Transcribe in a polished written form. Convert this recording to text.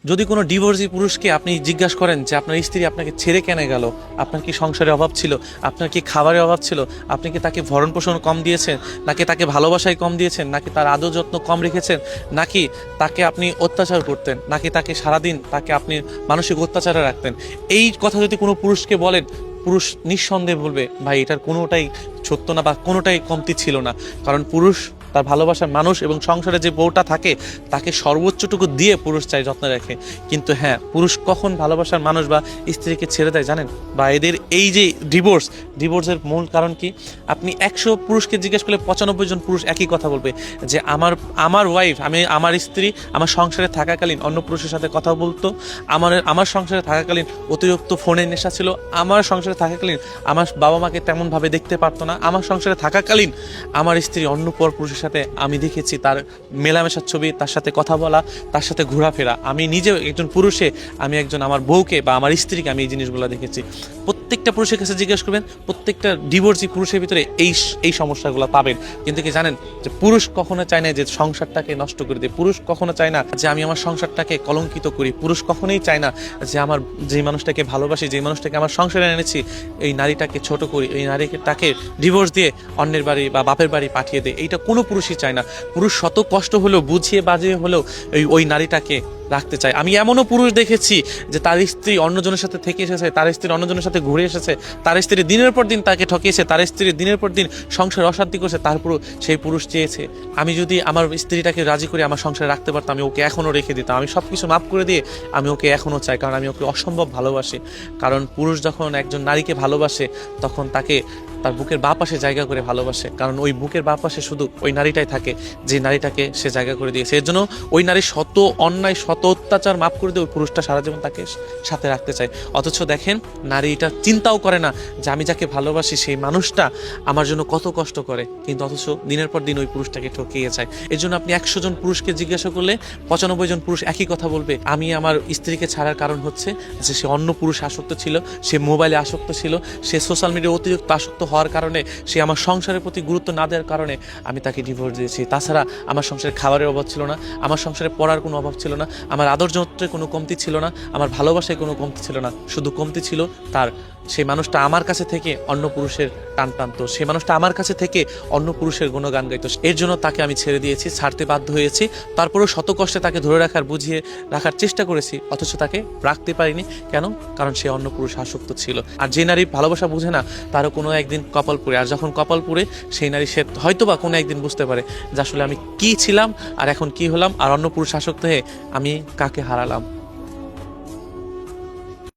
যদি কোনো ডিভোর্সি পুরুষকে আপনি জিজ্ঞাসা করেন যে আপনার স্ত্রী আপনাকে ছেড়ে কেন গেল, আপনার কি সংসারের অভাব ছিল, আপনার কি খাবারের অভাব ছিল, আপনি কি তাকে ভরণ পোষণ কম দিয়েছেন, নাকি তাকে ভালোবাসায় কম দিয়েছেন, নাকি তার আদর যত্ন কম রেখেছেন, নাকি তাকে আপনি অত্যাচার করতেন, নাকি তাকে সারাদিন তাকে আপনি মানসিক অত্যাচারে রাখতেন, এই কথা যদি কোনো পুরুষকে বলেন, পুরুষ নিঃসন্দেহে বলবে ভাই এটার কোনোটাই সত্য না বা কোনোটাই কমতি ছিল না। কারণ পুরুষ তার ভালোবাসার মানুষ এবং সংসারে যে বউটা থাকে তাকে সর্বোচ্চটুকু দিয়ে পুরুষ চাই যত্ন রাখে। কিন্তু হ্যাঁ, পুরুষ কখন ভালোবাসার মানুষ বা স্ত্রীকে ছেড়ে দেয় জানেন? বা এদের এই যে ডিভোর্সের মূল কারণ কি? আপনি 100 পুরুষকে জিজ্ঞেস করলে 95 জন পুরুষ একই কথা বলবে যে আমার আমার ওয়াইফ, আমার স্ত্রী আমার সংসারে থাকাকালীন অন্য পুরুষের সাথে কথা বলতো, আমার সংসারে থাকাকালীন অতিরিক্ত ফোনের নেশা ছিল, আমার সংসারে থাকাকালীন আমার বাবা মাকে তেমনভাবে দেখতে পারতো না, আমার সংসারে থাকাকালীন আমার স্ত্রী অন্য পর পুরুষের সাথে আমি দেখেছি তার মেলামেশার ছবি, তার সাথে কথা বলা, তার সাথে ঘোরাফেরা। আমি নিজেও একজন পুরুষে আমি একজন আমার বউকে বা আমার স্ত্রীকে আমি এই জিনিসগুলো দেখেছি। প্রত্যেকটা পুরুষের কাছে জিজ্ঞেস করবেন, প্রত্যেকটা ডিভোর্সি পুরুষের ভিতরে এই সমস্যাগুলো পাবেন। কিন্তু কি জানেন যে পুরুষ কখনো চায় না যে সংসারটাকে নষ্ট করে দেয়, পুরুষ কখনো চায় না যে আমি আমার সংসারটাকে কলঙ্কিত করি, পুরুষ কখনোই চায় না যে আমার যে মানুষটাকে ভালোবাসি, যে মানুষটাকে আমার সংসারে এনেছি, এই নারীটাকে ছোট করি, এই নারীটাকে ডিভোর্স দিয়ে অন্যের বাড়ি বা বাপের বাড়ি পাঠিয়ে দেয়। এইটা কোনো পুরুষই চায় না। পুরুষ শত কষ্ট হলেও, বুঝিয়ে বাজিয়ে হলেও ওই নারীটাকে রাখতে চায়। আমি এমনও পুরুষ দেখেছি যে তার স্ত্রী অন্যজনের সাথে থেকে এসেছে, তার স্ত্রী অন্যজনের সাথে ঘুরে এসেছে, তার স্ত্রী দিনের পর দিন তাকে ঠকিয়েছে, তার স্ত্রী দিনের পর দিন সংসার অশান্তি করছে, তারপরও সেই পুরুষ চেয়েছে আমি যদি আমার স্ত্রীটাকে রাজি করে আমার সংসারে রাখতে পারতাম, আমি ওকে এখনও রেখে দিতাম, আমি সব কিছু মাফ করে দিয়ে আমি ওকে এখনও চাই, কারণ আমি ওকে অসম্ভব ভালোবাসি। কারণ পুরুষ যখন একজন নারীকে ভালোবাসে তখন তাকে তার বুকের বাঁ পাশে জায়গা করে ভালোবাসে, কারণ ওই বুকের বাঁ পাশে শুধু ওই নারীটাই থাকে যে নারীটাকে সে জায়গা করে দিয়েছে। এর জন্য ওই নারীর শত অন্যায়, শত অত্যাচার মাফ করে দিয়ে ওই পুরুষটা সারা জীবন তাকে সাথে রাখতে চায়। অথচ দেখেন নারী এটা চিন্তাও করে না যে আমি যাকে ভালোবাসি সেই মানুষটা আমার জন্য কত কষ্ট করে, কিন্তু অথচ দিনের পর দিন ওই পুরুষটাকে ঠকিয়ে যায়। এর জন্য আপনি 100 জন পুরুষকে জিজ্ঞাসা করলে 95 জন পুরুষ একই কথা বলবে, আমি আমার স্ত্রীকে ছাড়ার কারণ হচ্ছে যে সে অন্য পুরুষ আসক্ত ছিল, সে মোবাইলে আসক্ত ছিল, সে সোশ্যাল মিডিয়ায় অতিরিক্ত আসক্ত হওয়ার কারণে, সে আমার সংসারের প্রতি গুরুত্ব না দেওয়ার কারণে আমি তাকে ডিভোর্স দিয়েছি। তাছাড়া আমার সংসারে খাবারের অভাব ছিল না, আমার সংসারে পড়ার কোনো অভাব ছিল না, আমার আদর যন্ত্রের কোনো কমতি ছিল না, আমার ভালোবাসায় কোনো কমতি ছিল না, শুধু কমতি ছিল তার। সেই মানুষটা আমার কাছে থেকে অন্য পুরুষের টান টানতো, সেই মানুষটা আমার কাছে থেকে অন্য পুরুষের গুণগান গাইতো। এর জন্য তাকে আমি ছেড়ে দিয়েছি, ছাড়তে বাধ্য হয়েছি। তারপরেও শত কষ্টে তাকে ধরে রাখার, বুঝিয়ে রাখার চেষ্টা করেছি, অথচ তাকে রাখতে পারিনি। কেন? কারণ সে অন্য পুরুষ আসক্ত ছিল। আর যে নারী ভালোবাসা বুঝে না তারও কোনো একদিন কপাল পুড়ে, আর যখন কপাল পুড়ে সেই নারী সে হয়তোবা কোনো একদিন বুঝতে পারে যে আসলে আমি কি ছিলাম আর এখন কি হলাম, আর অন্য পুরুষ আসক্ত হয়ে আমি কাকে হারালাম।